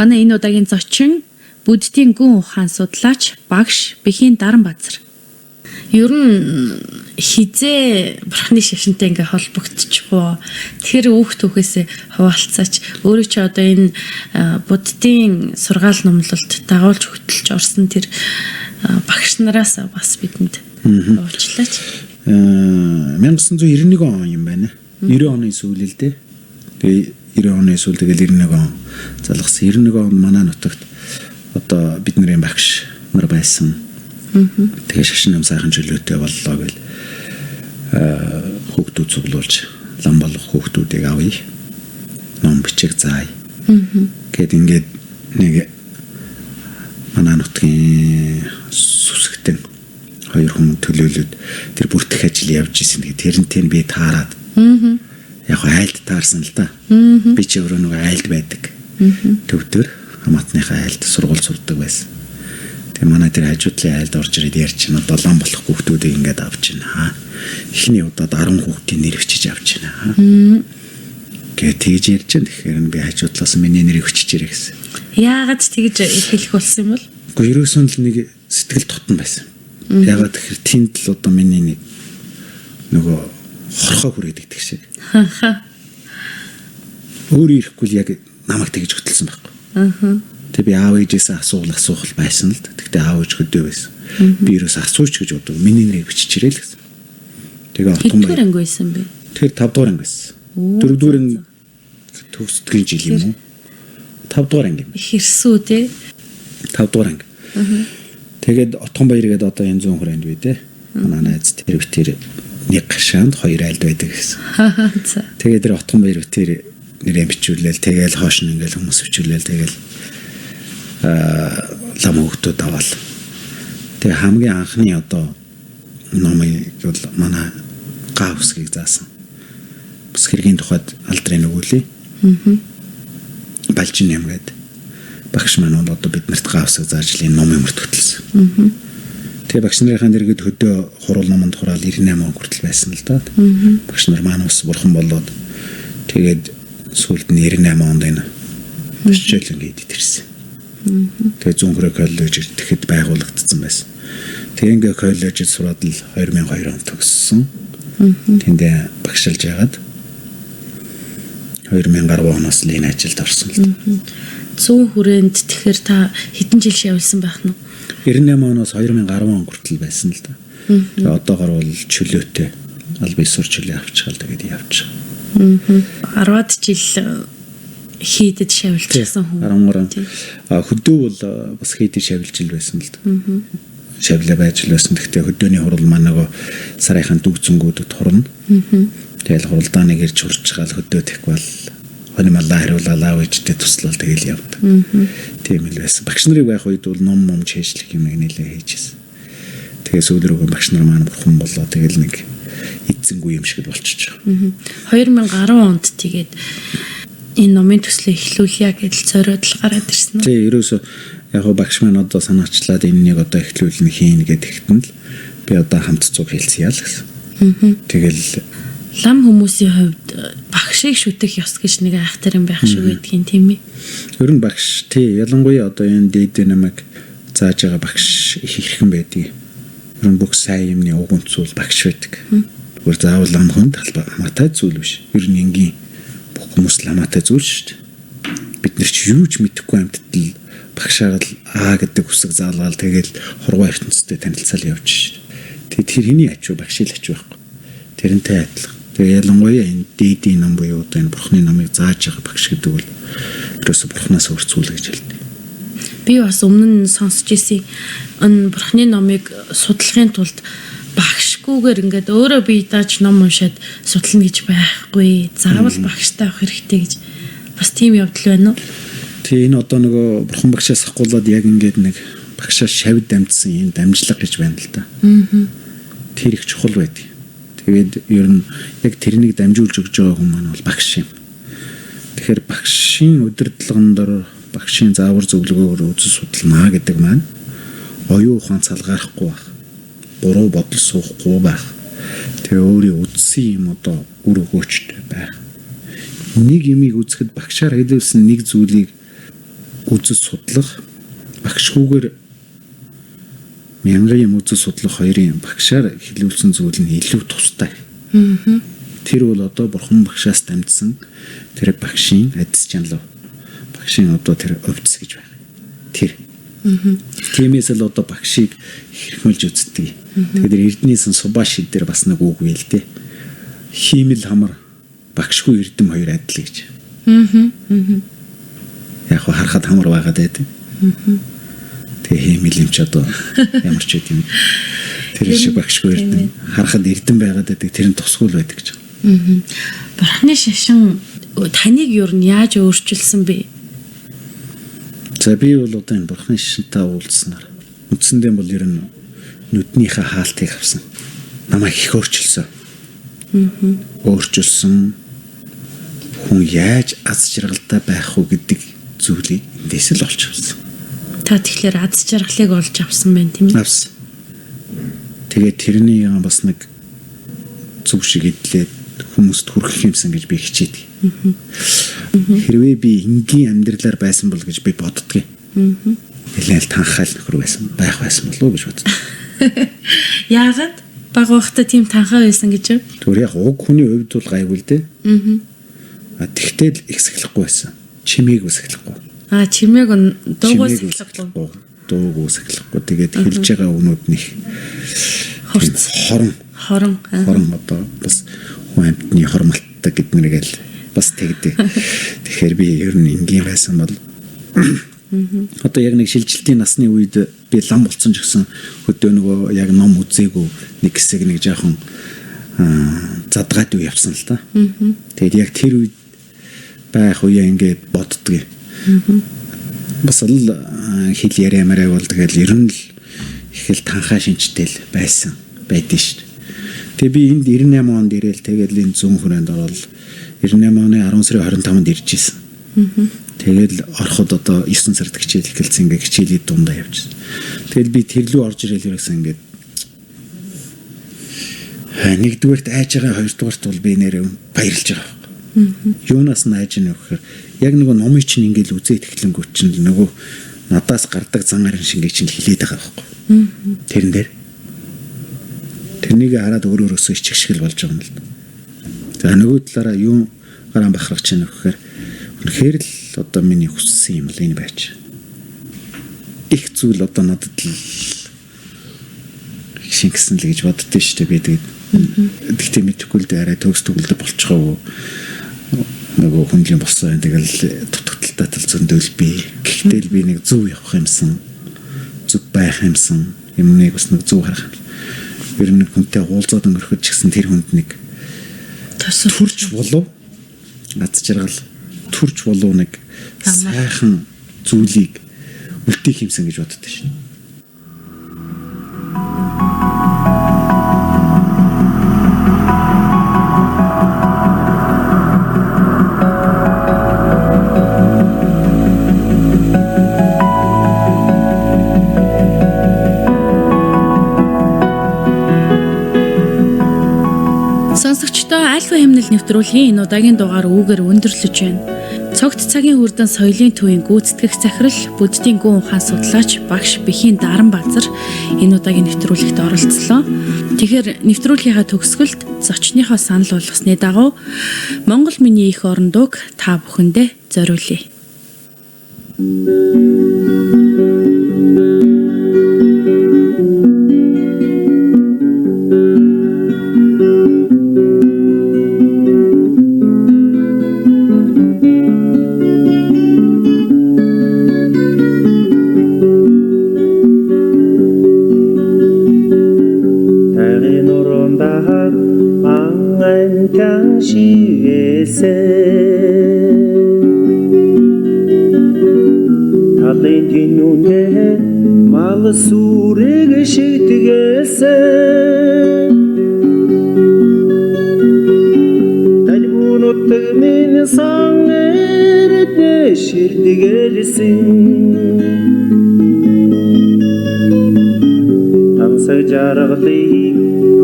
Манай энэ удаагийн зочин Буддийн гүн ухаан судлаач багш Бэхийн Даранбаазар. Ер нь хизээ бурхны шашинтай ингээ холбогдчихвоо. Тэгэхээр хүүхээсээ хуваалцаач өөрөө ч одоо энэ Буддийн сургаал номлолт дагуулж хөтлөж орсон тэр багш нараас бас бидэнд уучлаач. 1991 он юм байна. 90 оны сүүлэл дээ. Тэгээ 90 оны сүүл тэгэл 91 он залгасан. 91 он манай нутагт одоо бидний багш нар байсан. Тэгээ шашин нам сайхан чөлөөтэй боллоо гэл хүүхдүүд цуглуулж лам болох хүүхдүүдийг авъя. Ном бичиг заая. Гэт ингээд нэг манай нутгийн сүсгтэн хоёр хүн төлөөлөд тэр бүртгэх ажил явж исэн. Тэрнтэй би таарад. Яг айлд таарсан л да. Би ч өөрөө нэг айлд байдаг. Төвдөр хамаатныхаа айлд сургууль сурдаг байсан. Тэгээ манай тэр хажуудлын айлд орж ирээд ярьж байна. Долоон болох хүүхдүүдийг ингээд авч байна. Эхний удаад 10 хүүхдийн нэр өчиж авч байна. Гэ тэгж ярьж байна. Тэгэхээр би хажуудлаас миний нэрийг өчиж ирээ гэсэн. Яагаад тэгж хэлэх болсон юм бол? Гэхдээ ерөөсөн л нэг сэтгэл тотон байсан. Ягаад тэгэхээр тэнд л одоо миний нэг нөгөө хорхоо хүрээд идэх шиг. Өөрөө ирэхгүй л яг намайг тэгж хөтөлсөн байхгүй. Тэгээ би аав ээжээс асуух байсан л да. Тэгтээ аав ээж хөдөө байсан. Би ерөөс асууж гэж бодов. Миний нэрийг бичиж ирээ л гэсэн. Тэгээ отон баяр анги байсан бэ? Тэгэхээр 5 дугаар анги байсан. 4 дугаар анги төгсдгийн жил юм уу? 5 дугаар анги. Хэрсүү те. 5 дугаар анги. Тэгээд отон баяр гэдэг одоо энэ 100 хүрээнд бай дээ. Манай найз тэр битэр нэг гашаанд 2 айлд байдаг гэсэн. Тэгээд тэр отон баяр битэр нэрээ бичүүлээл тэгээл хоош нь ингээл хүмүүс бичүүлээл тэгээл лам хүүхдүүд аваад. Тэгээ хамгийн анхны одоо номыг бол манай гаавсгийг заасан. Бас хэргийн тухайд алдрын өгүүлээ. Балжин юм гээд багш маань бол одоо биднэрт гаавсыг зааж л энэ номын мөрт хөтлсөн. Тэгээ багш нарын дэргэд хөдөө хурал номонд хураал 98 он хүртэл байсан л да. Багш нар маань ус бурхан болоод тэгээд сүүлд нь 98 онд энэ бичээл ингээд ирсэн. Тэгээ Зүүнхрэ коллеж тэгэхэд байгуулагдсан байсан. Тэгээ ингээд коллежид сураад л 2002 онд төгссөн. Тэндээ багшилж яагаад 2010 оноос л энэ ажилд орсон л да. 100 хүрээнд тэгэхээр та хэдэн жил шавьсан байх нь? 98 оноос 2010 он хүртэл байсан л да. Тэгээ одоогор бол чөлөөтэй аль бие сур чөлөө авчихал тэгээд явчих. 10-ад жил хийдэд шавилчихсан хүн. Хөдөө бол бас хийдэд шавилж ил байсан л да. Шавлаа байж л байсан. Гэхдээ хөдөөний хурал маань нөгөө сарынхаа дүгцэнгүүдэд хурна. Тэгэл хуралдаа нэг ирж хурцгаал хөдөө тэгвал хонималаа хариулаад аав ээжтэй туслал тэгэл явдаг. Тийм л байсан. Багш нарыг байх үед бол ном чэжлэх юм нэлээ хийжсэн. Тэгээ сүүлрүүгээ багш нар маань бурхан болоо тэгэл нэг эзэнгүй юм шиг болчихж байгаа. 2010 онд тэгээд энэ номын төслөө эхлүүлье гэж зориод л гараад ирсэн үү? Тий, ерөөсөө яг багш маань одоо санаачлаад энэнийг одоо эхлүүлнэ хийн гэдэгтэн л би одоо хамт цуг хэлсэн яа л гэсэн. Тэгэл лам хүмүүсийн хувьд багшийг шүтэх ёс гэж нэг айхтар юм байх шиг байдгийн тийм ээ. Ер нь багш тий, ялангуяа одоо энэ дээд намайг зааж байгаа багш их хэрхэн байдгийг. Ер нь бүх сайн юмны уг үнцүүл багш байдаг. Зүгээр заавал лам хүнд хамаатай зүйл биш. Ер нь энгийн бүх хүмүүс ламаатай зүйл шүү дээ. Бид нар ч юу ч мэдэхгүй амьтдал багшаар л аа гэдэг үсэг заалгаал тэгэл хургуй ертөнцтэй танилцал явж шүү дээ. Тэгээд тэр хэний ачуу багшийн ачуу байхгүй. Тэрнтэй адилхан. Тэгээ ялангуяа энэ дээдийн ном буюу одоо энэ бурхны номыг зааж байгаа багш гэдэг бол ерөөсө бурхнаас өрцүүл гэж хэлдэг. Би бас өмнө нь сонсч ирсэн энэ бурхны номыг судлахын тулд багшгүйгээр ингээд өөрөө би дааж ном уншаад судлана гэж байхгүй. Заавал багштай авах хэрэгтэй гэж бас тийм явдал байна уу? Тий, энэ одоо нөгөө бурхан багшаас ахгуулаад яг ингээд нэг багшаа шавьд дамжсан юм дамжлага гэж байна л да. Тэр их чухал байдаг. Тэгээд ер нь яг тэрнийг дамжуулж өгж байгаа хүн маань бол багш юм. Тэгэхээр багшийн удирдлагын дор багшийн заавар зөвлөгөөгөөр үзэл судалнаа гэдэг маань оюун ухаан салгаарахгүй байх. Буруу бодол суухгүй байх. Тэгээ өөрийн үзсэн юм одоо үр өгөөчтэй байх. Нэг юмыг үзэхэд багшаар хэлүүлсэн нэг зүйлийг үзэл судлах багшгүйгээр мянган юм үзэл судлах хоёрын багшаар хэлүүлсэн зүйл нь илүү тустай. Тэр бол одоо бурхан багшаас дамжсан тэр багшийн адис чанал. Багшийн одоо тэр өвдс гэж байна. Тэр. Тиймээс л одоо багшийг хэрхмэлж үздэг. Тэгэхээр Эрдэнэсэн Субашид дээр бас нэг үг үйл дээ. Хиймэл хамар багшгүй эрдэм хоёр адил гэж. Яг харахад хамар байгаад байдаг. Тэгээ хиймэл юм ч одоо ямар ч юм. Тэр шиг багшгүй эрдэм харахад эрдэм байгаад байдаг. Тэр нь тусгуул байдаг гэж. Бурхны шашин таныг юу нь яаж өөрчилсөн бэ? За би бол одоо энэ бурхны шашинтай уулзснаар үндсэндээ бол ер нь нүднийхээ хаалтыг авсан. Намайг их өөрчилсөн. Өөрчилсөн хүн яаж аз жаргалтай байх вэ гэдэг зүйлийг эндээс л олж авсан. Та тэгэхээр аз жаргалыг олж авсан байна тийм ээ? Авсан. Тэгээд тэрний бас нэг зүг шиг идлээ хүмүүст хүргэх юмсан гэж би хичээдэг. Хэрвээ би энгийн амьдралаар байсан бол гэж би боддгийн. Нэлээд танхаал нөхөр байсан байх байсан болов уу гэж боддог. Яагаад баг байхдаа тийм танхаа байсан гэж вэ? Түр яг уг хүний хувьд бол гайгүй л дээ. Тэгтээ л ихсэглэхгүй байсан. Чимээг үсэглэхгүй. Чимээг дууг үсэглэхгүй. Дууг үсэглэхгүй. Тэгээд хэлж байгаа өгнүүд них хорон одоо бас хүн амьтны хормалттай гэднэргээл бас тэгдэг. Тэгэхээр би ер нь энгийн байсан бол одоо яг нэг шилжилтийн насны үед би лам болцсон ч гэсэн хөдөө нөгөө яг ном үзээгүй нэг хэсэг нэг жоохон задгаад үе явсан л та. Тэгээд яг тэр үед байх үе ингээд боддгийг. Бас л хэл яриамаарай бол тэгэл ер нь л их л танхаа шинжтэй л байсан байдэн шүү дээ. Тэгээ би энд 98 онд ирээл тэгэл энэ зүүн хүрээнд орол 98 оны 10 сарын 25-нд ирж исэн. Тэгэл ороход одоо 9 сард хичээл эхэлсэн ингээ хичээлий дундаа явжсэн. Тэгэл би тэрлүү орж ирэл ерөөсөн ингээд нэгдүгээрт айж байгаа, хоёрдугаарт бол би нэрээ баярлж байгаа. Юунаас нь айж нэ гэхээр яг нөгөө номыг чинь ингээл үзээд эхлэнгүүт чинь нөгөө надаас гардаг зан арын шингээ чинь хилээд байгаа байхгүй. Тэрэн дээр тэрнийг хараад өөрөөсөө ичгшгэл болж байгаа юм л да. За нөгөө талаараа юу гараан бахарах чинь гэхээр үнэхээр л одоо миний хүссэн юм л энэ байж. Их зүйл одоо надад л шингэсэн л гэж боддөө шүү дээ би тэгээд. Тэгтээ мэдхгүй л дээ арай төгс төгөлд болчихоо. Нөгөө хүнлийн болсон тэгэл дутагдaltaй тал зөндөөл би. Гэхдээ л би нэг зөв явах юмсан. Зөв байх юмсан. Юмныг бас нэг зөв харах юм. Ер нь хүнтэй уулзаад өнгөрөхөд ч гэсэн тэр хүнд нэг төрч болов аз жаргал төрч болов нэг сайхан зүйлийг үлдээх юмсан гэж боддоо шин. Сонсогчдоо альфа хэмнэл нэвтрүүлгийн энэ удаагийн дугаар үүгээр өндөрлөж байна. Цогт цагийн хүрдэн соёлын төвийн гүйцэтгэх захирал, Буддийн гүн ухаан судлаач багш Бэхийн Даранбаазар энэ удаагийн нэвтрүүлэгт оролцлоо. Тэгэхээр нэвтрүүлгийнхаа төгсгөлд зочныхоо санал болгосны дагуу Монгол миний их орон дууг та бүхэндээ зориулъя. Талын тэнүүндээ мал сүрэг шигтгээсэн Талбунутг минь сан эрдэ ширдгэлсэн Тансаг жаргалыг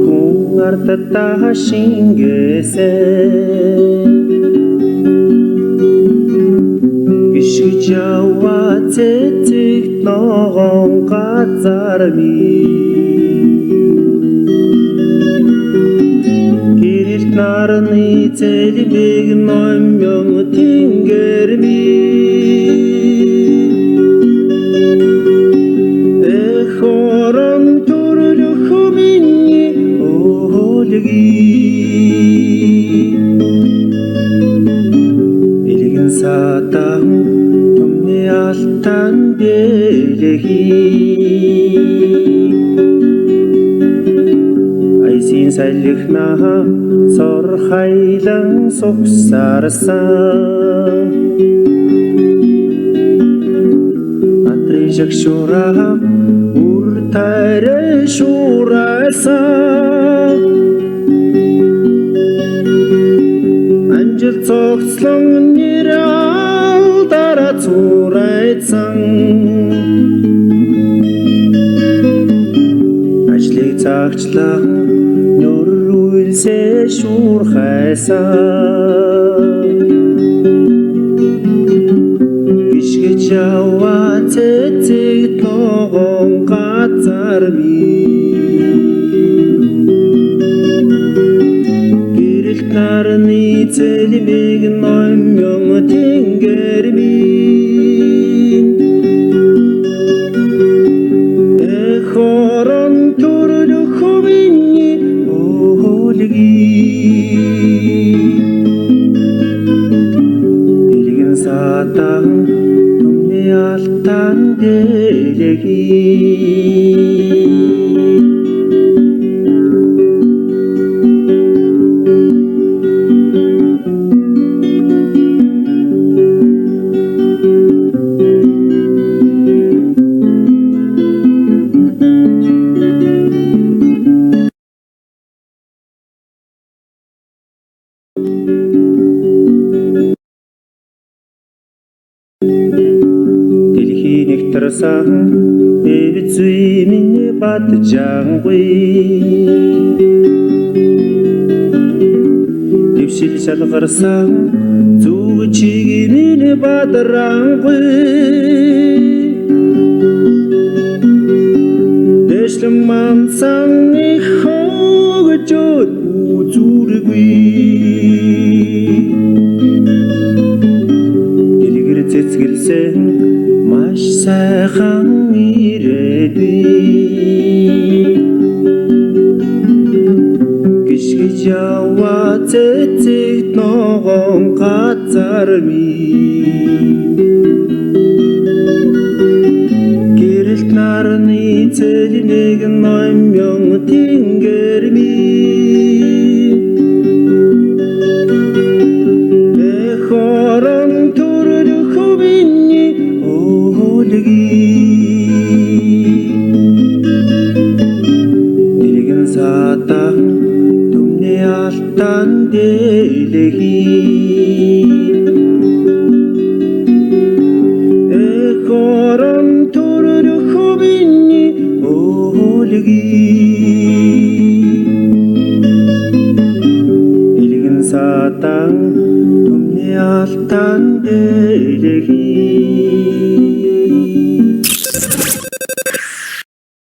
хүн артатаа шингээсэн Гიშгэж яваа цэцэг ногоон газар ми гэрэлт нарны цэлбэг номён тэнгэр ми хорон төрөлөх миний илгэн сатан түмний алтан айсийн салхинаа сор хайлан суксарсан атрын жагшураа үр тайрэ шуурасан анжил цогцлон нэр алдара цурайсан ажлыг цагчлаа нөрүүлсэ шуурхайсан гიშгэж яваа цэцэг ногоон газар ми гэрэлт нарны цэлбэг номён тэнгэр ми хорон төрөлөх миний илгэн сатан түмний алтан дэлхийн нэгтрсэн эвд зүй миний баджангүй дэвшил шалгарсан зүг чиг миний бадрангүй дэшлэн мансан их хогжод үзүргүй цэцгэлсэн маш сайхан ирээдүй гიშгэж яваа цэцэг ногоон газар ми гэрэлт нарны цэлбэг номён тэнгэр ми хорон төрөлөх миний илгэн сатан түмний алтан хорон төрөлөх миний илгэн сатан түмний алтан дэлхий